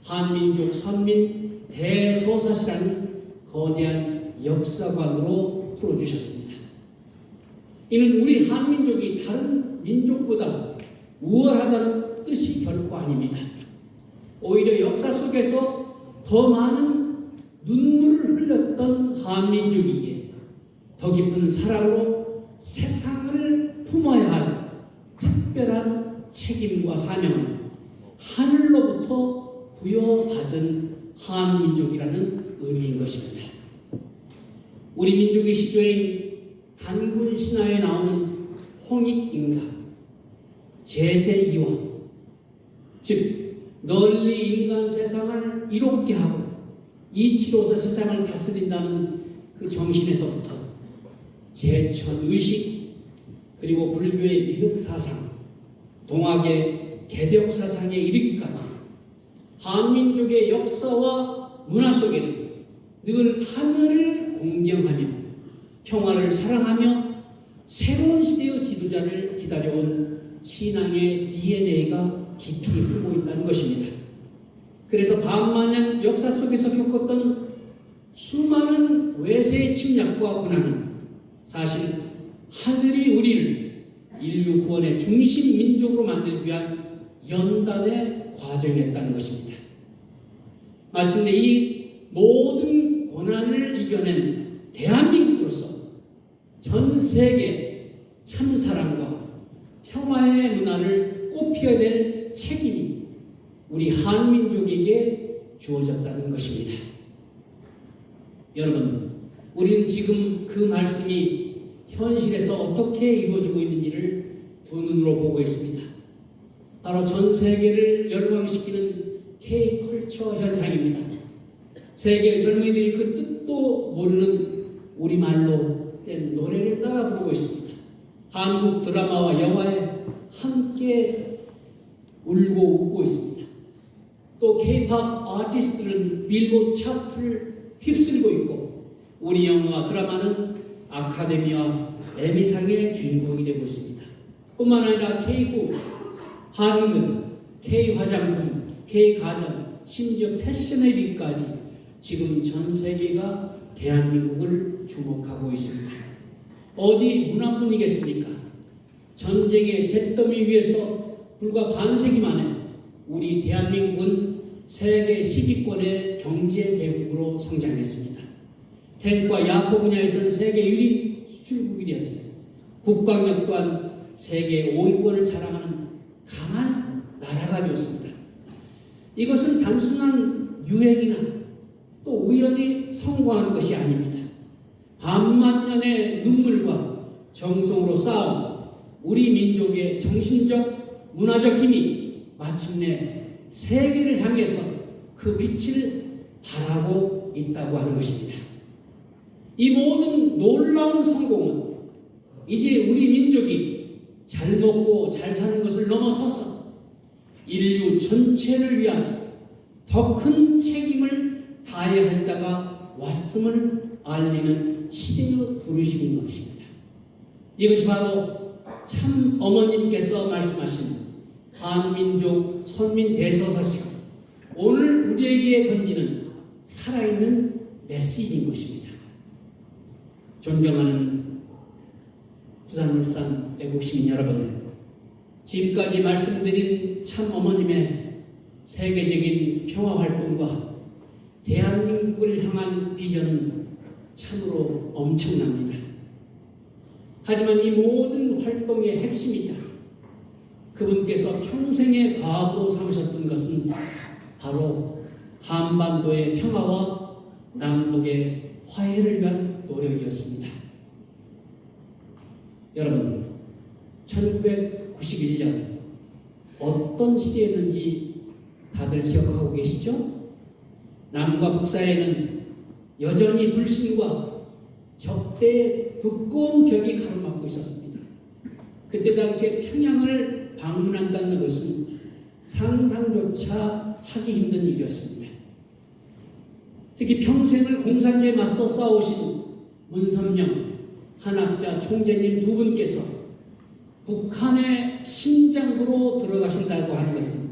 한민족 선민 대서사시라는 거대한 역사관으로 풀어주셨습니다. 이는 우리 한민족이 다른 민족보다 우월하다는 뜻이 결코 아닙니다. 오히려 역사 속에서 더 많은 눈물을 흘렸던 한민족이기에 더 깊은 사랑으로 세상을 품어야 할 특별한 책임과 사명을 하늘로부터 부여받은 한민족이라는 의미인 것입니다. 우리 민족의 시조인 단군 신화에 나오는 홍익인가, 제세이원, 즉 널리 인간 세상을 이롭게 하고 이치로서 세상을 다스린다는 그 정신에서부터 제천의식, 그리고 불교의 미륵사상, 동학의 개벽사상에 이르기까지 한민족의 역사와 문화 속에는 늘 하늘을 공경하며 평화를 사랑하며 새로운 시대의 지도자를 기다려온 신앙의 DNA가 깊이 흐르고 있다는 것입니다. 그래서 반만년 역사 속에서 겪었던 수많은 외세의 침략과 고난은 사실 하늘이 우리를 인류 구원의 중심 민족으로 만들기 위한 연단의 과정이었다는 것입니다. 마침내 이 모든 고난을 이겨낸 대한민국으로서 전 세계 참사랑과 평화의 문화를 꽃피워야 될 책임이 우리 한민족에게 주어졌다는 것입니다. 여러분, 우리는 지금 그 말씀이 현실에서 어떻게 이루어지고 있는지를 두 눈으로 보고 있습니다. 바로 전 세계를 열광시키는 K-컬처 현상입니다. 세계 젊은이들이 그 뜻도 모르는 우리말로 된 노래를 따라 부르고 있습니다. 한국 드라마와 영화에 함께 울고 웃고 있습니다. 또 K-팝 아티스트들은 빌보드 차트를 휩쓸고 있고 우리 영화와 드라마는 아카데미와 에미상의 주인공이 되고 있습니다. 뿐만 아니라 K-푸드, 한근, K-화장품, K-가전, 심지어 패션의 빛까지 지금 전 세계가 대한민국을 주목하고 있습니다. 어디 문화뿐이겠습니까? 전쟁의 잿더미 위에서 불과 반세기 만에 우리 대한민국은 세계 10위권의 경제 대국으로 성장했습니다. 탱크와 야구 분야에서는 세계 1위 수출국이 되었습니다. 국방력 또한 세계 5위권을 자랑하는 강한 나라가 되었습니다. 이것은 단순한 유행이나 또 우연히 성공하는 것이 아닙니다. 반만 년의 눈물과 정성으로 쌓은 우리 민족의 정신적, 문화적 힘이 마침내 세계를 향해서 그 빛을 발하고 있다고 하는 것입니다. 이 모든 놀라운 성공은 이제 우리 민족이 잘 먹고 잘 사는 것을 넘어서서 인류 전체를 위한 더 큰 책임을 다해야 할 때가 왔음을 알리는 시대의 부르심인 것입니다. 이것이 바로 참 어머님께서 말씀하신 한민족 선민 대서사시가 오늘 우리에게 던지는 살아있는 메시지인 것입니다. 존경하는 부산울산 애국시민 여러분, 지금까지 말씀드린 참 어머님의 세계적인 평화활동과 대한민국을 향한 비전은 참으로 엄청납니다. 하지만 이 모든 활동의 핵심이자 그분께서 평생의 과업으로 삼으셨던 것은 바로 한반도의 평화와 남북의 화해를 위한 노력이었습니다. 여러분, 1991년 어떤 시대였는지 다들 기억하고 계시죠? 남과 북사이에는 여전히 불신과 적대의 두꺼운 벽이 가로막고 있었습니다. 그때 당시에 평양을 방문한다는 것은 상상조차 하기 힘든 일이었습니다. 특히 평생을 공산주의에 맞서 싸우신 문선영 한학자 총재님 두 분께서 북한의 심장부로 들어가신다고 하는 것은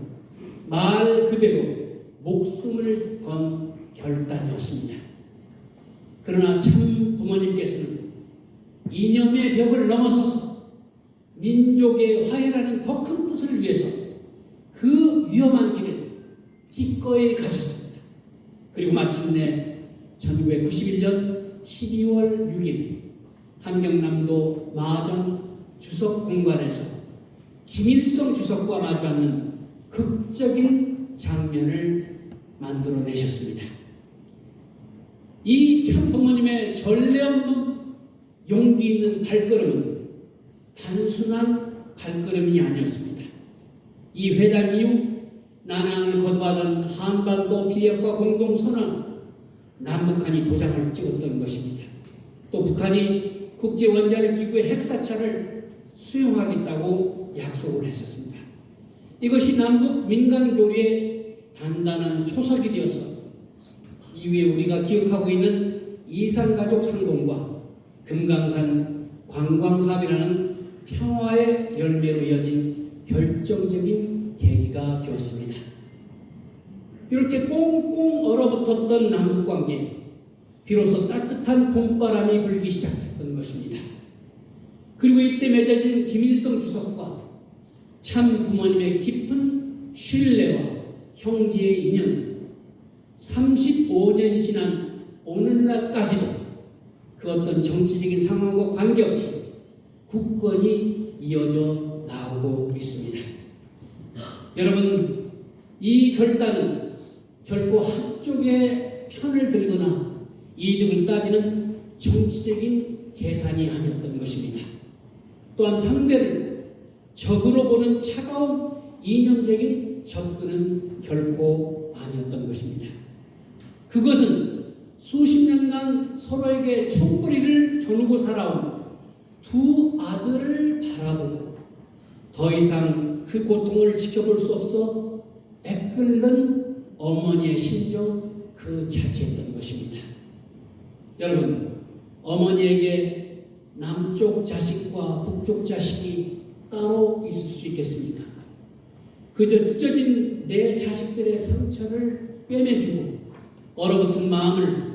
말 그대로 목숨을 건 결단이었습니다. 그러나 참 부모님께서는 이념의 벽을 넘어서서 민족의 화해라는 더 큰 뜻을 위해서 그 위험한 길을 기꺼이 가셨습니다. 그리고 마침내 1991년 12월 6일 함경남도 마전 주석 공관에서 김일성 주석과 마주하는 극적인 장면을 만들어내셨습니다. 이 참부모님의 전례 없는 용기 있는 발걸음은 단순한 발걸음이 아니었습니다. 이 회담 이후 난항을 거듭하던 한반도 비핵화 공동선언, 남북한이 도장을 찍었던 것입니다. 또 북한이 국제원자력기구의 핵사찰을 수용하겠다고 약속을 했었습니다. 이것이 남북 민간교류의 단단한 초석이 되어서 이후에 우리가 기억하고 있는 이산가족 상봉과 금강산 관광사업이라는 평화의 열매로 이어진 결정적인 계기가 되었습니다. 이렇게 꽁꽁 얼어붙었던 남북관계, 비로소 따뜻한 봄바람이 불기 시작했던 것입니다. 그리고 이때 맺어진 김일성 주석과 참 부모님의 깊은 신뢰와 형제의 인연은 35년 지난 오늘날까지도 그 어떤 정치적인 상황과 관계없이 굳건히 이어져 나오고 있습니다. 여러분, 이 결단은 결코 한쪽의 편을 들거나 이득을 따지는 정치적인 계산이 아니었던 것입니다. 또한 상대를 적으로 보는 차가운 이념적인 접근은 결코 아니었던 것입니다. 그것은 수십 년간 서로에게 총뿌리를 겨누고 살아온 두 아들을 바라보고 더 이상 그 고통을 지켜볼 수 없어 애끓는 어머니의 심정 그 자체였던 것입니다. 여러분, 어머니에게 남쪽 자식과 북쪽 자식이 따로 있을 수 있겠습니까? 그저 찢어진 내 자식들의 상처를 꿰매주고 얼어붙은 마음을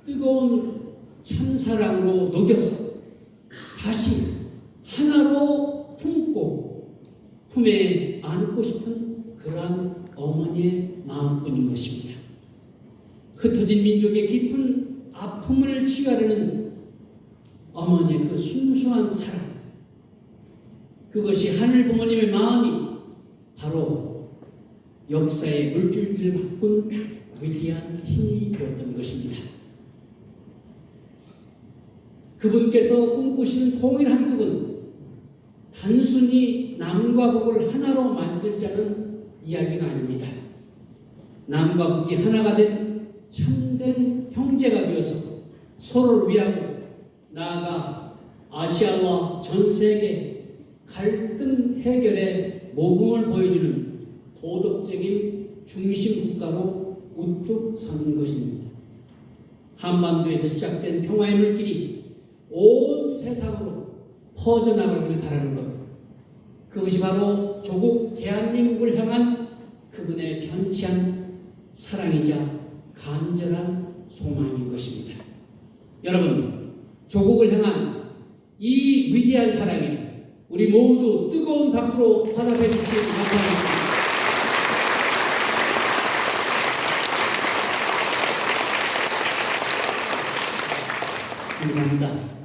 뜨거운 참사랑으로 녹여서 다시 하나로 품고 품에 안고 싶은 그러한 어머니의 마음뿐인 것입니다. 흩어진 민족의 깊은 아픔을 치유하려는 어머니의 그 순수한 사랑, 그것이 하늘 부모님의 마음이 바로 역사의 물줄기를 바꾼 위대한 힘이 되었던 것입니다. 그분께서 꿈꾸시는 통일 한국은 단순히 남과 북을 하나로 만들자는 이야기가 아닙니다. 남과 북이 하나가 된 참된 형제가 되어서 서로를 위하고 나아가 아시아와 전 세계 갈등 해결의 모범을 보여주는 도덕적인 중심 국가로 우뚝 서는 것입니다. 한반도에서 시작된 평화의 물길이 온 세상으로 퍼져나가기를 바라는 것, 그것이 바로 조국 대한민국을 향한 그분의 변치한 사랑이자 간절한 소망인 것입니다. 여러분, 조국을 향한 이 위대한 사랑에 우리 모두 뜨거운 박수로 화답해 주시길 감사하겠습니다. 감사합니다.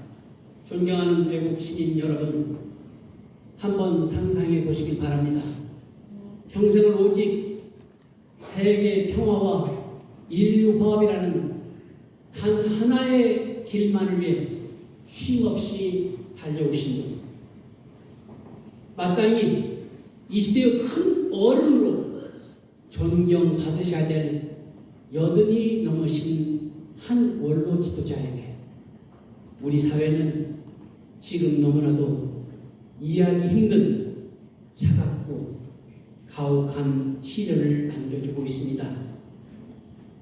존경하는 외국 시민 여러분, 한번 상상해 보시길 바랍니다. 평생을 오직 세계 평화와 인류 화합이라는 단 하나의 길만을 위해 쉼없이 달려오신 분, 마땅히 이 시대의 큰 어른으로 존경받으셔야 될 여든이 넘으신 한 원로 지도자에게 우리 사회는 지금 너무나도 이해하기 힘든 차갑고 가혹한 시련을 안겨주고 있습니다.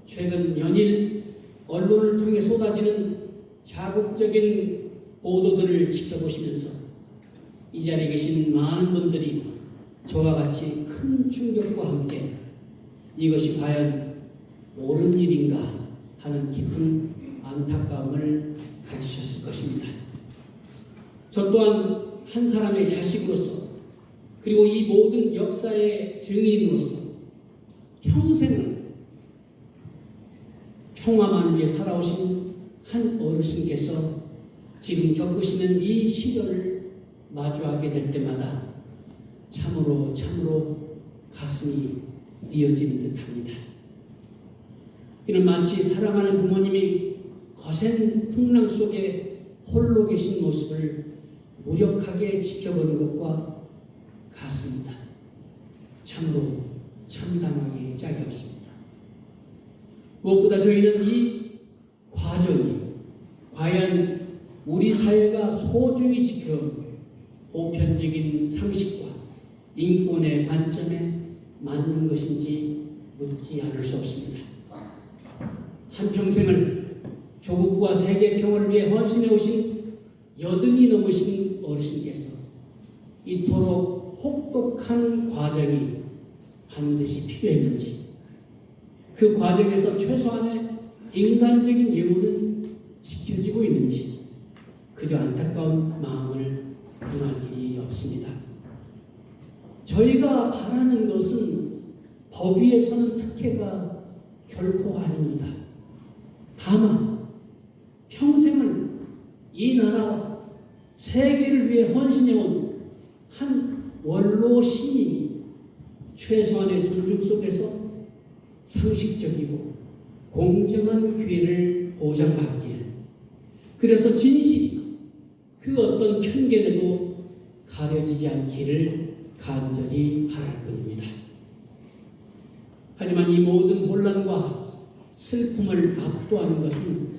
최근 연일 언론을 통해 쏟아지는 자극적인 보도들을 지켜보시면서 이 자리에 계신 많은 분들이 저와 같이 큰 충격과 함께 이것이 과연 옳은 일인가 하는 깊은 안타까움을 가지셨을 것입니다. 저 또한 한 사람의 자식으로서, 그리고 이 모든 역사의 증인으로서 평생을 평화만을 위해 살아오신 한 어르신께서 지금 겪으시는 이 시련을 마주하게 될 때마다 참으로 가슴이 미어지는 듯합니다. 이는 마치 사랑하는 부모님이 거센 풍랑 속에 홀로 계신 모습을 무력하게 지켜보는 것과 같습니다. 참으로 참담하기 짝이 없습니다. 무엇보다 저희는 이 과정이 과연 우리 사회가 소중히 지켜온 보편적인 상식과 인권의 관점에 맞는 것인지 묻지 않을 수 없습니다. 한평생을 조국과 세계 평화를 위해 헌신해 오신 여든이 넘으신 어르신께서 이토록 혹독한 과정이 반드시 필요했는지, 그 과정에서 최소한의 인간적인 예우는 지켜지고 있는지 그저 안타까운 마음을 표현할 길이 없습니다. 저희가 바라는 것은 법 위에 서는 특혜가 결코 아닙니다. 다만 평생을 이 나라와 세계를 위해 헌신해온 한 원로 시민이 최소한의 존중 속에서 상식적이고 공정한 기회를 보장받기를, 그래서 진실이 그 어떤 편견에도 가려지지 않기를 간절히 바랄 뿐입니다. 하지만 이 모든 혼란과 슬픔을 압도하는 것은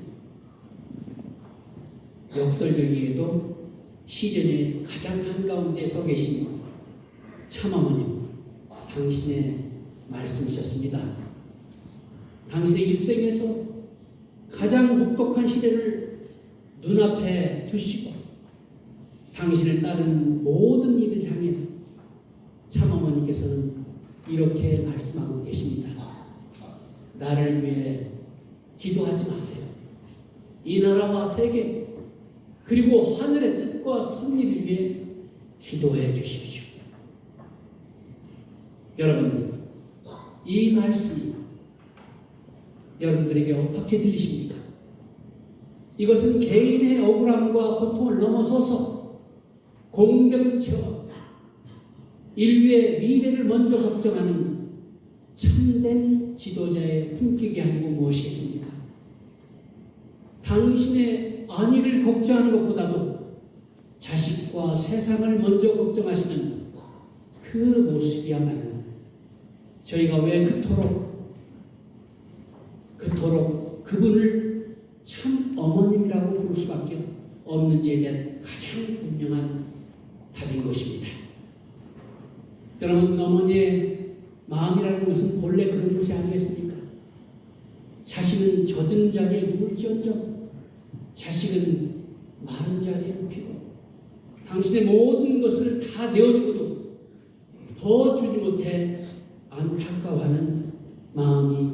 역설적이게도 시련의 가장 한가운데 서 계신 참어머님, 당신의 말씀이셨습니다. 당신의 일생에서 가장 혹독한 시련을 눈앞에 두시고 당신을 따르는 모든 이들 향해 참어머니께서는 이렇게 말씀하고 계십니다. 나를 위해 기도하지 마세요. 이 나라와 세계 그리고 하늘의 뜻과 섭리를 위해 기도해 주십시오. 여러분, 이 말씀이 여러분들에게 어떻게 들리십니까? 이것은 개인의 억울함과 고통을 넘어서서 공동체와 인류의 미래를 먼저 걱정하는 참된 지도자의 품격이 아니고 무엇이겠습니까? 당신의 안위를 걱정하는 것보다도 자식과 세상을 먼저 걱정하시는 그 모습이야말로 저희가 왜 그토록 그분을 참 어머님이라고 부를 수밖에 없는지에 대한 가장 분명한 답인 것입니다. 여러분, 어머니의 마음이라는 것은 본래 그런 것이 아니겠습니까? 자신은 젖은 자리에 누울지언정 자식은 마른 자리에 눕히고 당신의 모든 것을 다 내어주고도 더 주지 못해 안타까워하는 마음이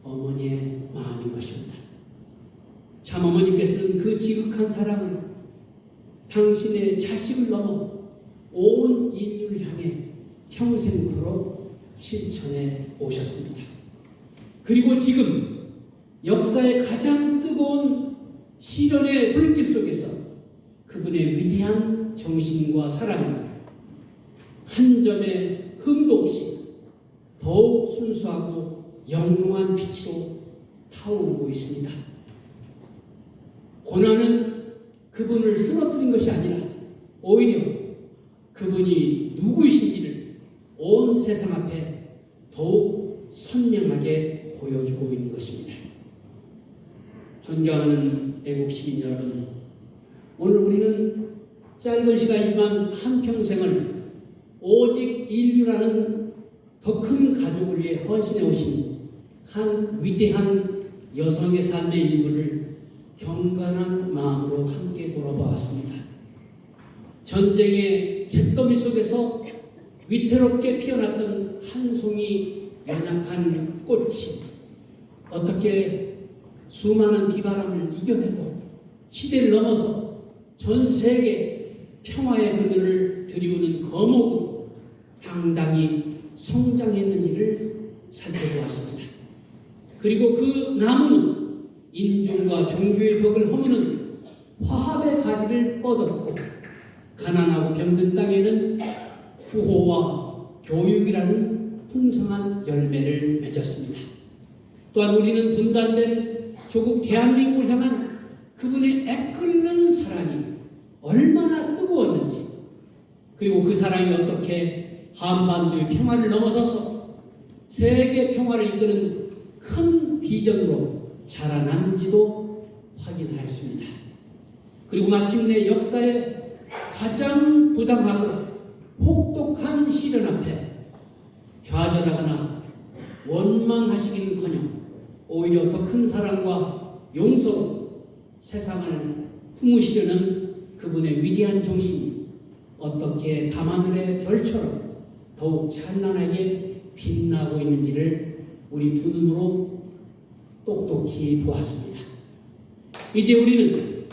어머니의 마음인 것입니다. 참 어머니께서는 그 지극한 사랑을 당신의 자식을 넘어 온 인류를 향해 평생토록 실천해 오셨습니다. 그리고 지금 역사의 가장 뜨거운 시련의 불길 속에서 그분의 위대한 정신과 사랑을 한 점의 흠도 없이 더욱 순수하고 영롱한 빛으로 타오르고 있습니다. 고난은 그분을 쓰러뜨린 것이 아니라 오히려 그분이 누구이신지를 온 세상 앞에 더욱 선명하게 보여주고 있는 것입니다. 존경하는 애국 시민 여러분, 오늘 우리는 짧은 시간이지만 한평생을 오직 인류라는 더 큰 가족을 위해 헌신해 오신 한 위대한 여성의 삶의 일부를 경건한 마음으로 함께 돌아보았습니다. 전쟁의 잿더미 속에서 위태롭게 피어났던 한 송이 연약한 꽃이 어떻게 수많은 비바람을 이겨내고 시대를 넘어서 전 세계 평화의 그늘을 들이우는 거목으로 당당히 성장했는지를 살펴보았습니다. 그리고 그 나무는 인종과 종교의 벽을 허무는 화합의 가지를 뻗었고 가난하고 병든 땅에는 구호와 교육이라는 풍성한 열매를 맺었습니다. 또한 우리는 분단된 조국 대한민국을 향한 그분의 애끓는 사랑이 얼마나 뜨거웠는지, 그리고 그 사랑이 어떻게 한반도의 평화를 넘어서서 세계 평화를 이끄는 큰 비전으로 자라났는지도 확인하였습니다. 그리고 마침내 역사의 가장 부당하고 혹독한 시련 앞에 좌절하거나 원망하시기는커녕 오히려 더 큰 사랑과 용서로 세상을 품으시려는 그분의 위대한 정신이 어떻게 밤하늘의 별처럼 더욱 찬란하게 빛나고 있는지를 우리 두 눈으로 똑똑히 보았습니다. 이제 우리는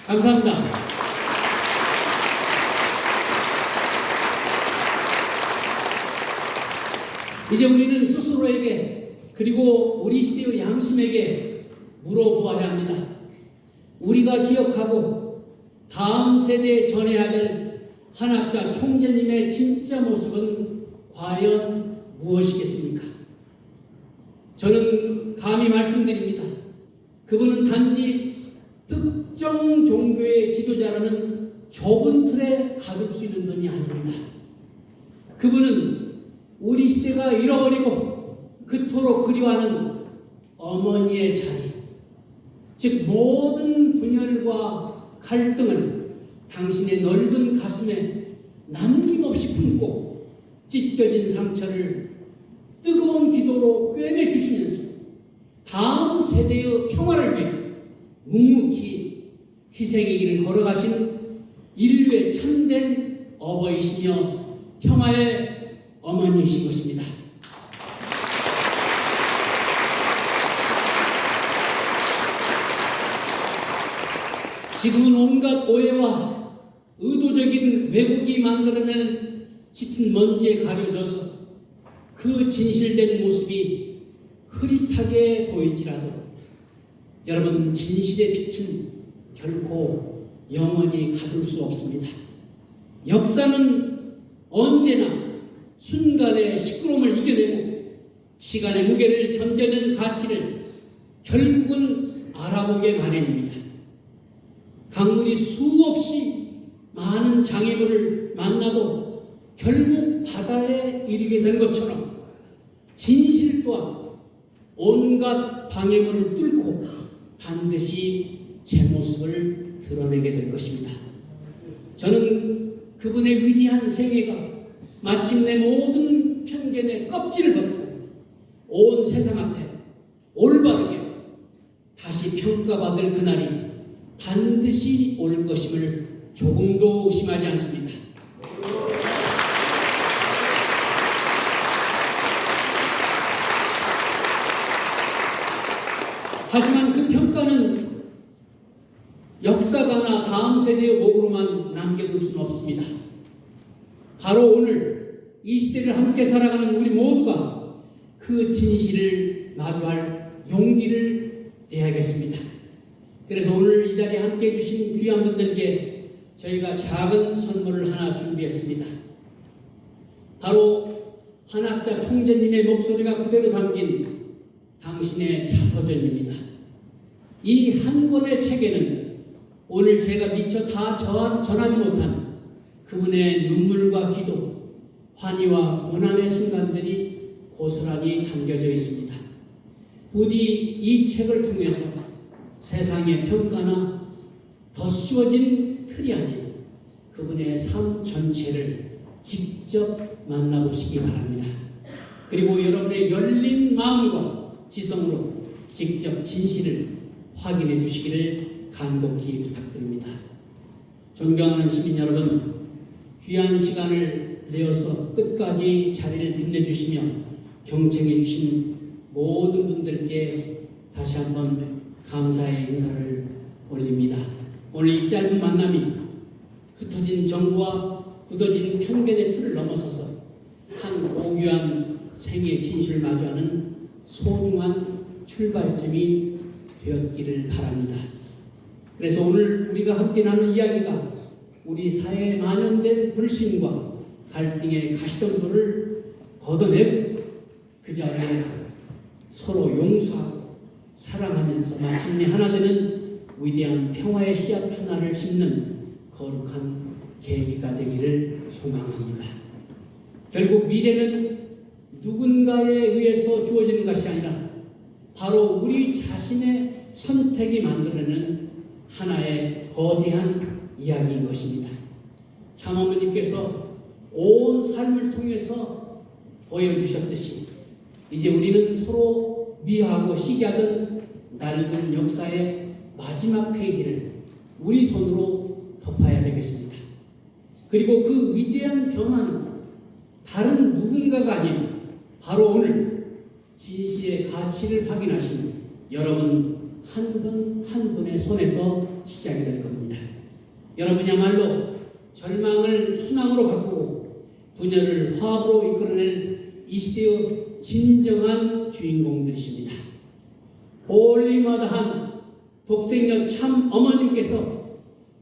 감사합니다. 이제 우리는 스스로에게 그리고 우리 시대의 양심에게 물어보아야 합니다. 우리가 기억하고 다음 세대에 전해야 될 한학자 총재님의 진짜 모습은 과연 무엇이겠습니까? 저는 감히 말씀드립니다. 그분은 단지 특정 종교의 지도자라는 좁은 틀에 가둘 수 있는 분이 아닙니다. 그분은 우리 시대가 잃어버리고 그토록 그리워하는 어머니의 자리, 즉 모든 분열과 갈등을 당신의 넓은 가슴에 남김없이 품고 찢겨진 상처를 뜨거운 기도로 꿰매주시면서 다음 세대의 평화를 위해 묵묵히 희생의 길을 걸어가신 인류의 참된 어버이시며 평화의 어머니이신 것입니다. 지금은 온갖 오해와 의도적인 왜곡이 만들어낸 짙은 먼지에 가려져서 그 진실된 모습이 흐릿하게 보일지라도 여러분, 진실의 빛은 결코 영원히 가둘 수 없습니다. 역사는 언제나 순간의 시끄러움을 이겨내고 시간의 무게를 견뎌낸 가치를 결국은 알아보게 마련입니다. 강물이 수없이 많은 장애물을 만나도 결국 바다에 이르게 된 것처럼 진실 또한 온갖 방해물을 뚫고 반드시 제 모습을 드러내게 될 것입니다. 저는 그분의 위대한 생애가 마침내 모든 편견의 껍질을 벗고 온 세상 앞에 올바르게 다시 평가받을 그날이 반드시 올 것임을 조금도 의심하지 않습니다. 하지만 그 평가는 역사가나 다음 세대의 목으로만 남겨둘 수는 없습니다. 바로 오늘 이 시대를 함께 살아가는 우리 모두가 그 진실을 마주할 용기를 내야겠습니다. 그래서 오늘 이 자리에 함께 해주신 귀한 분들께 저희가 작은 선물을 하나 준비했습니다. 바로 한학자 총재님의 목소리가 그대로 담긴 당신의 자서전입니다. 이 한 권의 책에는 오늘 제가 미처 다 전하지 못한 그분의 눈물과 기도, 환희와 고난의 순간들이 고스란히 담겨져 있습니다. 부디 이 책을 통해서 세상의 평가나 더 씌워진 틀이 아닌 그분의 삶 전체를 직접 만나보시기 바랍니다. 그리고 여러분의 열린 마음과 지성으로 직접 진실을 확인해 주시기를 간곡히 부탁드립니다. 존경하는 시민 여러분, 귀한 시간을 내어서 끝까지 자리를 빛내주시며 경청해 주신 모든 분들께 다시 한번 감사의 인사를 올립니다. 오늘 이 짧은 만남이 흩어진 정부와 굳어진 편견의 틀을 넘어서서 한 고귀한 생의 진실을 마주하는 소중한 출발점이 되었기를 바랍니다. 그래서 오늘 우리가 함께 나눈 이야기가 우리 사회에 만연된 불신과 갈등의 가시덤불을 걷어내고 그 자리에 서로 용서하고 사랑하면서 마침내 하나 되는 위대한 평화의 씨앗 하나를 심는 거룩한 계기가 되기를 소망합니다. 결국 미래는 누군가에 의해서 주어지는 것이 아니라 바로 우리 자신의 선택이 만들어내는 하나의 거대한 이야기인 것입니다. 참어머님께서 온 삶을 통해서 보여주셨듯이 이제 우리는 서로 미워하고 시기하던 낡은 역사의 마지막 페이지를 우리 손으로 덮어야 되겠습니다. 그리고 그 위대한 변화는 다른 누군가가 아닌 바로 오늘 진실의 가치를 확인하신 여러분 한 분 한 분의 손에서 시작이 될 겁니다. 여러분이야말로 절망을 희망으로 바꾸고 분열을 화합으로 이끌어낼 이 시대의 진정한 주인공들이십니다. 홀리마다한 독생녀 참 어머님께서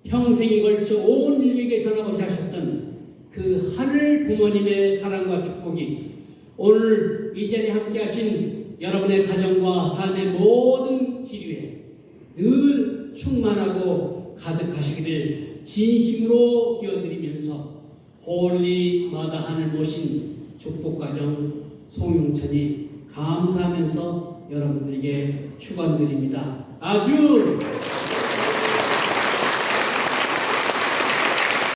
평생이 걸쳐 온 인류에게 전하고자 하셨던 그 하늘 부모님의 사랑과 축복이 오늘 이 자리에 함께 하신 여러분의 가정과 삶의 모든 기류에 늘 충만하고 가득하시기를 진심으로 기원드리면서 홀리 마다한을 모신 축복가정 송용천이 감사하면서 여러분들에게 축원드립니다. 아주